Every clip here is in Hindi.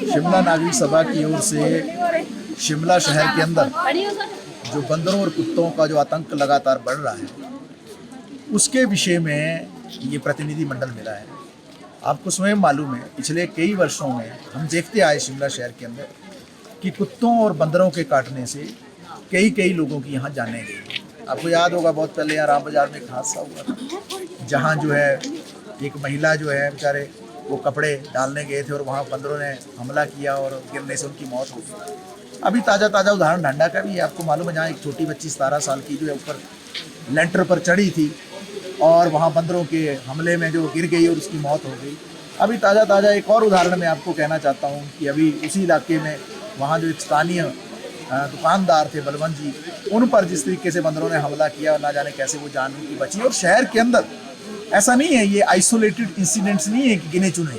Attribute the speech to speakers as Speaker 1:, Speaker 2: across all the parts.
Speaker 1: शिमला नागरिक सभा की ओर से शिमला शहर के अंदर जो बंदरों और कुत्तों का जो आतंक लगातार बढ़ रहा है, उसके विषय में ये प्रतिनिधि मंडल मिला है। आपको स्वयं मालूम है, पिछले कई वर्षों में हम देखते आए शिमला शहर के अंदर कि कुत्तों और बंदरों के काटने से कई लोगों की यहाँ जानें गई। आपको याद होगा, बहुत पहले यहाँ राम बाजार में एक हादसा हुआ था, जहाँ जो है एक महिला जो है बेचारे वो कपड़े डालने गए थे और वहाँ बंदरों ने हमला किया और गिरने से उनकी मौत हो गई। अभी ताज़ा उदाहरण ढांडा का भी है। आपको मालूम है, जहाँ एक छोटी बच्ची 17 साल की जो है ऊपर लेंटर पर चढ़ी थी और वहाँ बंदरों के हमले में जो गिर गई और उसकी मौत हो गई। अभी ताज़ा एक और उदाहरण मैं आपको कहना चाहता हूँ कि अभी उसी इलाके में वहाँ जो एक स्थानीय दुकानदार थे बलवंत जी, उन पर जिस तरीके से बंदरों ने हमला किया और ना जाने कैसे वो जान उनकी बची। और शहर के अंदर ऐसा नहीं है, ये आइसोलेटेड इंसिडेंट्स नहीं है कि गिने चुने।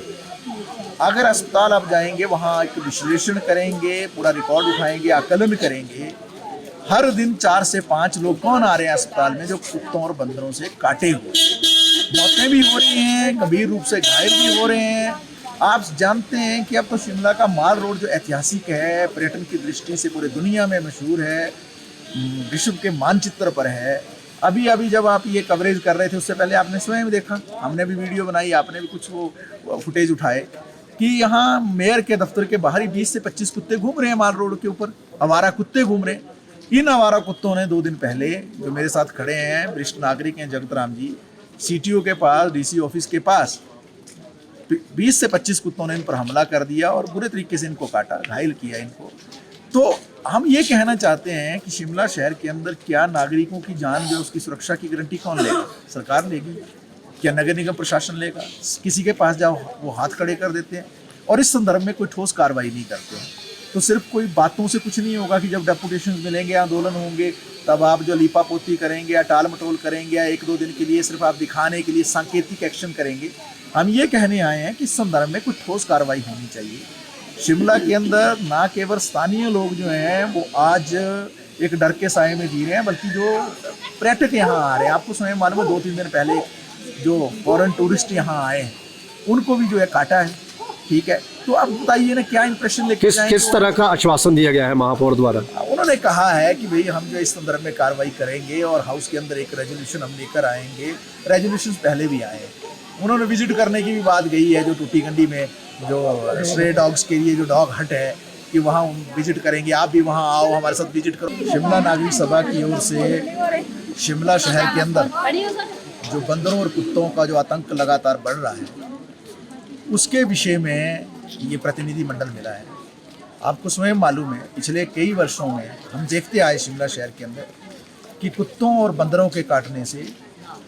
Speaker 1: अगर अस्पताल आप जाएंगे, वहाँ एक विश्लेषण करेंगे, पूरा रिकॉर्ड उठाएंगे, आकलन करेंगे, हर दिन 4 से 5 लोग कौन आ रहे हैं अस्पताल में जो कुत्तों और बंदरों से काटे हुए। मौतें भी हो रही हैं, गंभीर रूप से घायल भी हो रहे हैं। आप जानते हैं कि अब तो शिमला का माल रोड जो ऐतिहासिक है, पर्यटन की दृष्टि से पूरे दुनिया में मशहूर है, विश्व के मानचित्र पर है। अभी जब आप ये कवरेज कर रहे थे, उससे पहले आपने स्वयं देखा, हमने भी वीडियो बनाई, आपने भी कुछ वो फुटेज उठाए कि यहाँ मेयर के दफ्तर के बाहर ही 20 से 25 कुत्ते घूम रहे हैं माल रोड के ऊपर, आवारा कुत्ते घूम रहे हैं। इन आवारा कुत्तों ने 2 दिन पहले, जो मेरे साथ खड़े हैं, वरिष्ठ नागरिक हैं जगत राम जी, CTO के पास, DC ऑफिस के पास 20 से 25 कुत्तों ने इन पर हमला कर दिया और बुरे तरीके से इनको काटा, घायल किया इनको। तो हम ये कहना चाहते हैं कि शिमला शहर के अंदर क्या नागरिकों की जान जो उसकी सुरक्षा की गारंटी कौन लेगा? सरकार लेगी? क्या नगर निगम प्रशासन लेगा? किसी के पास जाओ वो हाथ खड़े कर देते हैं और इस संदर्भ में कोई ठोस कार्रवाई नहीं करते हैं। तो सिर्फ कोई बातों से कुछ नहीं होगा कि जब डेपुटेशन मिलेंगे, आंदोलन होंगे, तब आप जो लीपापोती करेंगे या टाल मटोल करेंगे या 1-2 दिन के लिए सिर्फ आप दिखाने के लिए सांकेतिक एक्शन करेंगे। हम ये कहने आए हैं कि इस संदर्भ में कुछ ठोस कार्रवाई होनी चाहिए। शिमला के अंदर ना केवल स्थानीय लोग जो हैं वो आज एक डर के साए में जी रहे हैं, बल्कि जो पर्यटक यहाँ आ रहे हैं, आपको स्वयं मालूम है 2-3 दिन पहले जो फॉरेन टूरिस्ट यहाँ आए हैं उनको भी जो है काटा है। ठीक है, तो अब बताइए ना, क्या इंप्रेशन लेके जाएंगे?
Speaker 2: किस तरह का आश्वासन दिया गया है महापौर द्वारा?
Speaker 1: उन्होंने कहा है कि भाई हम जो इस संदर्भ में कार्रवाई करेंगे और हाउस के अंदर एक रेजोल्यूशन हम लेकर आएंगे। रेजोल्यूशन पहले भी आए हैं, उन्होंने विजिट करने की भी बात गई है, जो टूटीकंडी में जो स्ट्रे डॉग्स के लिए जो डॉग हट है कि वहाँ विजिट करेंगे। आप भी वहाँ आओ, हमारे साथ विजिट करो। शिमला नागरिक सभा की ओर से शिमला शहर के अंदर जो बंदरों और कुत्तों का जो आतंक लगातार बढ़ रहा है, उसके विषय में ये प्रतिनिधि मंडल मिला है। आपको स्वयं मालूम है, पिछले कई वर्षों में हम देखते आए शिमला शहर के अंदर कि कुत्तों और बंदरों के काटने से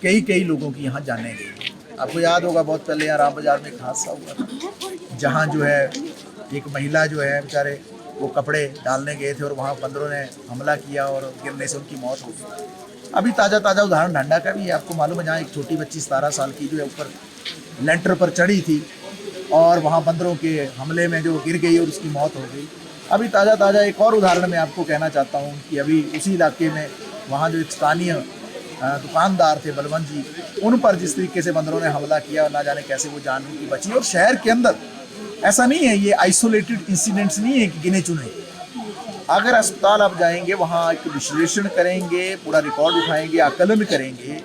Speaker 1: कई लोगों की यहाँ जानें गई। आपको याद होगा, बहुत पहले यहाँ राम बाजार में एक हादसा हुआ था, जहाँ जो है एक महिला जो है बेचारे वो कपड़े डालने गए थे और वहाँ बंदरों ने हमला किया और गिरने से उनकी मौत हो गई। अभी ताज़ा उदाहरण ढांडा का भी है। आपको मालूम है, जहाँ एक छोटी बच्ची 17 साल की जो है ऊपर लेंटर पर चढ़ी थी और वहाँ बंदरों के हमले में जो गिर गई और उसकी मौत हो गई। अभी ताज़ा एक और उदाहरण मैं आपको कहना चाहता हूँ कि अभी उसी इलाके में वहाँ जो एक स्थानीय दुकानदार थे बलवंत जी, उन पर जिस तरीके से बंदरों ने हमला किया और ना जाने कैसे वो जान उनकी बची। और शहर के अंदर ऐसा नहीं है, ये आइसोलेटेड इंसिडेंट्स नहीं है कि गिने चुने। अगर अस्पताल आप जाएंगे, वहाँ एक विश्लेषण करेंगे, पूरा रिकॉर्ड उठाएंगे, आकलन करेंगे,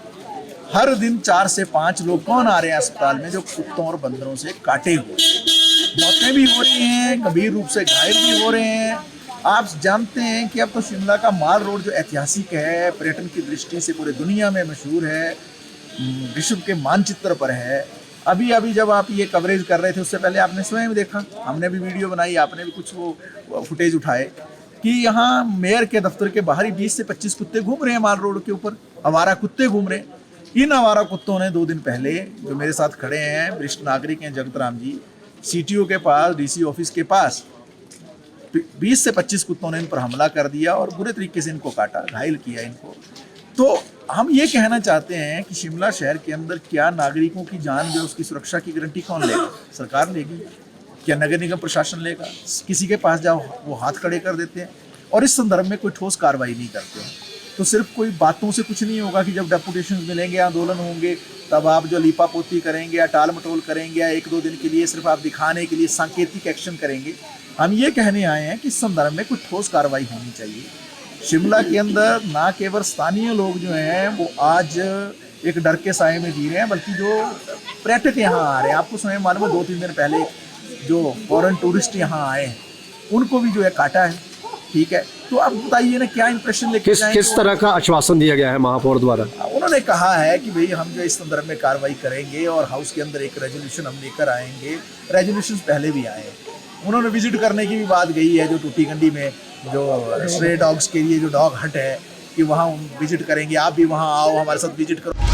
Speaker 1: हर दिन 4 से 5 लोग कौन आ रहे हैं अस्पताल में जो कुत्तों और बंदरों से काटे हुए। मौतें भी हो रही हैं, गंभीर रूप से घायल भी हो रहे हैं। आप जानते हैं कि अब तो शिमला का माल रोड जो ऐतिहासिक है, पर्यटन की दृष्टि से पूरे दुनिया में मशहूर है, विश्व के मानचित्र पर है। अभी जब आप ये कवरेज कर रहे थे, उससे पहले आपने स्वयं देखा, हमने भी वीडियो बनाई, आपने भी कुछ वो फुटेज उठाए कि यहाँ मेयर के दफ्तर के बाहर ही 20 से 25 कुत्ते घूम रहे हैं माल रोड के ऊपर, आवारा कुत्ते घूम रहे हैं। इन आवारा कुत्तों ने 2 दिन पहले, जो मेरे साथ खड़े हैं, वरिष्ठ नागरिक हैं जगत राम जी, CTO के पास, DC ऑफिस के पास 20 से 25 कुत्तों ने इन पर हमला कर दिया और बुरे तरीके से इनको काटा, घायल किया इनको। तो हम ये कहना चाहते हैं कि शिमला शहर के अंदर क्या नागरिकों की जान जो उसकी सुरक्षा की गारंटी कौन लेगा? सरकार लेगी? क्या नगर निगम प्रशासन लेगा? किसी के पास जाओ वो हाथ खड़े कर देते हैं और इस संदर्भ में कोई ठोस कार्रवाई नहीं करते हैं। तो सिर्फ कोई बातों से कुछ नहीं होगा कि जब डेपुटेशन मिलेंगे, आंदोलन होंगे, तब आप जो लीपापोती करेंगे या टाल मटोल करेंगे या एक दो दिन के लिए सिर्फ आप दिखाने के लिए सांकेतिक एक्शन करेंगे। हम ये कहने आए हैं कि इस संदर्भ में कुछ ठोस कार्रवाई होनी चाहिए। शिमला के अंदर ना केवल स्थानीय लोग जो हैं वो आज एक डर के साए में जी रहे हैं, बल्कि जो पर्यटक यहाँ आ रहे हैं, आपको स्वयं मालूम है 2-3 दिन पहले जो फॉरेन टूरिस्ट यहाँ आए हैं उनको भी जो है काटा है। ठीक है, तो अब बताइए ना क्या इंप्रेशन लेके जाएंगे?
Speaker 2: किस तरह का आश्वासन दिया गया है महापौर द्वारा?
Speaker 1: उन्होंने कहा है कि भाई हम जो इस संदर्भ में कार्रवाई करेंगे और हाउस के अंदर एक रेजोल्यूशन हम लेकर आएंगे। रेजोल्यूशन पहले भी आए हैं, उन्होंने विजिट करने की भी बात गई है, जो टूटीकंडी में जो स्ट्रे डॉग्स के लिए जो डॉग हट है कि वहाँ विजिट करेंगे, आप भी वहाँ आओ, हमारे साथ विजिट करो।